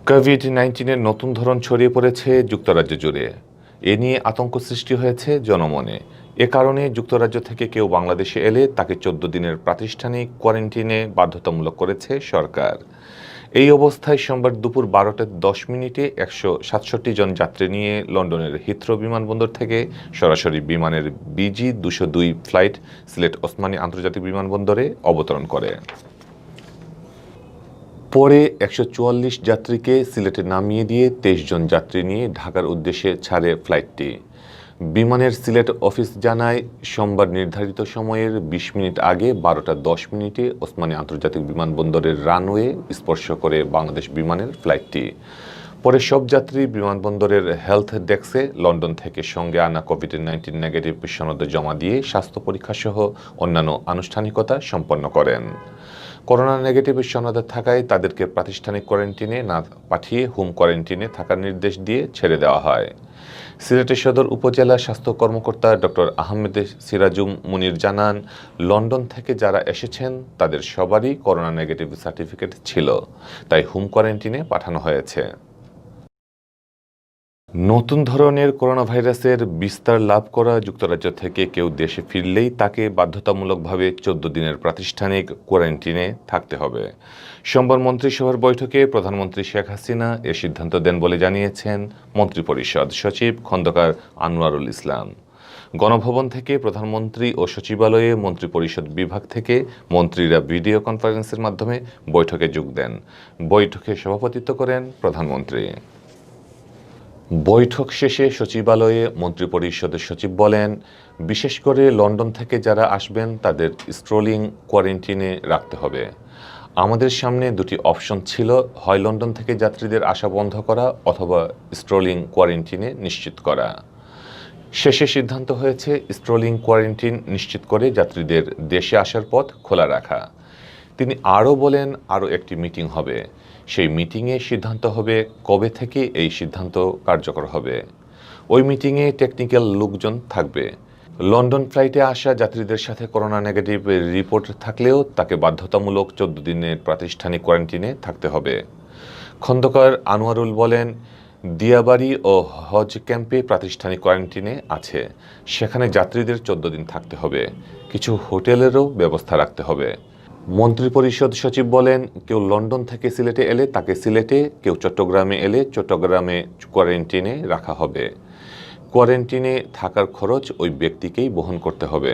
COVID-19 নতুন ধরন ছড়িয়ে পড়েছে যুক্তরাজ্য জুড়ে। এ নিয়ে আতঙ্ক সৃষ্টি হয়েছে জনমনে। এ কারণে যুক্তরাজ্য থেকে কেউ বাংলাদেশে এলে তাকে ১৪ দিনের প্রাতিষ্ঠানিক কোয়ারেন্টিনে বাধ্যতামূলক করেছে সরকার। এই অবস্থায় সোমবার দুপুর ১২টা ১০ মিনিটে ১৬৭ জন যাত্রী নিয়ে লন্ডনের হিথ্রো বিমানবন্দর থেকে সরাসরি বিমানের BG-202 ফ্লাইট সিলেট ওসমানী আন্তর্জাতিক বিমানবন্দরে অবতরণ করে। পরে ১৪৪ যাত্রীকে সিলেটে নামিয়ে দিয়ে ২৩ জন যাত্রী নিয়ে ঢাকার উদ্দেশ্যে ছাড়ে ফ্লাইটটি। বিমানের সিলেট অফিস জানায়, সোমবার নির্ধারিত সময়ের ২০ মিনিট আগে ১২টা ১০ মিনিটে ওসমানী আন্তর্জাতিক বিমানবন্দরের রানওয়ে স্পর্শ করে বাংলাদেশ বিমানের ফ্লাইটটি। পরে সব যাত্রী বিমানবন্দরের হেলথ ডেস্কে লন্ডন থেকে সঙ্গে আনা কোভিড-19 নেগেটিভ সনদ জমা দিয়ে স্বাস্থ্য পরীক্ষাসহ অন্যান্য আনুষ্ঠানিকতা সম্পন্ন করেন। করোনা নেগেটিভের সনদ থাকায় তাদেরকে প্রাতিষ্ঠানিক কোয়ারেন্টিনে না পাঠিয়ে হোম কোয়ারেন্টিনে থাকার নির্দেশ দিয়ে ছেড়ে দেওয়া হয়। সিলেটের সদর উপজেলা স্বাস্থ্য কর্মকর্তা ডক্টর আহমেদ সিরাজুম মুনির জানান, লন্ডন থেকে যারা এসেছেন তাদের সবারই করোনা নেগেটিভ সার্টিফিকেট ছিল, তাই হোম কোয়ারেন্টিনে পাঠানো হয়েছে। নতুন ধরনের করোনা ভাইরাসের বিস্তার লাভ করা যুক্তরাজ্য থেকে কেউ দেশে ফিরলেই তাকে বাধ্যতামূলকভাবে ১৪ দিনের প্রাতিষ্ঠানিক কোয়ারেন্টিনে থাকতে হবে। সোমবার মন্ত্রিসভার বৈঠকে প্রধানমন্ত্রী শেখ হাসিনা এ সিদ্ধান্ত দেন বলে জানিয়েছেন মন্ত্রিপরিষদ সচিব খন্দকার আনোয়ারুল ইসলাম। গণভবন থেকে প্রধানমন্ত্রী ও সচিবালয়ে মন্ত্রিপরিষদ বিভাগ থেকে মন্ত্রীরা ভিডিও কনফারেন্সের মাধ্যমে বৈঠকে যোগ দেন। বৈঠকে সভাপতিত্ব করেন প্রধানমন্ত্রী। বৈঠক শেষে সচিবালয়ে মন্ত্রিপরিষদের সচিব বলেন, বিশেষ করে লন্ডন থেকে যারা আসবেন তাদের স্ট্রোলিং কোয়ারেন্টিনে রাখতে হবে। আমাদের সামনে দুটি অপশন ছিল, হয় লন্ডন থেকে যাত্রীদের আসা বন্ধ করা অথবা স্ট্রোলিং কোয়ারেন্টিনে নিশ্চিত করা। শেষে সিদ্ধান্ত হয়েছে স্ট্রোলিং কোয়ারেন্টিন নিশ্চিত করে যাত্রীদের দেশে আসার পথ খোলা রাখা। তিনি আরও বলেন, আরও একটি মিটিং হবে। সেই মিটিংয়ে সিদ্ধান্ত হবে কবে থেকে এই সিদ্ধান্ত কার্যকর হবে। ওই মিটিংয়ে টেকনিক্যাল লোকজন থাকবে। লন্ডন ফ্লাইটে আসা যাত্রীদের সাথে করোনা নেগেটিভ রিপোর্ট থাকলেও তাকে বাধ্যতামূলক ১৪ দিনের প্রাতিষ্ঠানিক কোয়ারেন্টিনে থাকতে হবে। খন্দকার আনোয়ারুল বলেন, দিয়াবাড়ি ও হজ ক্যাম্পে প্রাতিষ্ঠানিক কোয়ারেন্টিনে আছে, সেখানে যাত্রীদের ১৪ দিন থাকতে হবে। কিছু হোটেলেরও ব্যবস্থা রাখতে হবে। মন্ত্রিপরিষদ সচিব বলেন, কেউ লন্ডন থেকে সিলেটে এলে তাকে সিলেটে, কেউ চট্টগ্রামে এলে চট্টগ্রামে কোয়ারেন্টিনে রাখা হবে। কোয়ারেন্টিনে থাকার খরচ ওই ব্যক্তিকেই বহন করতে হবে।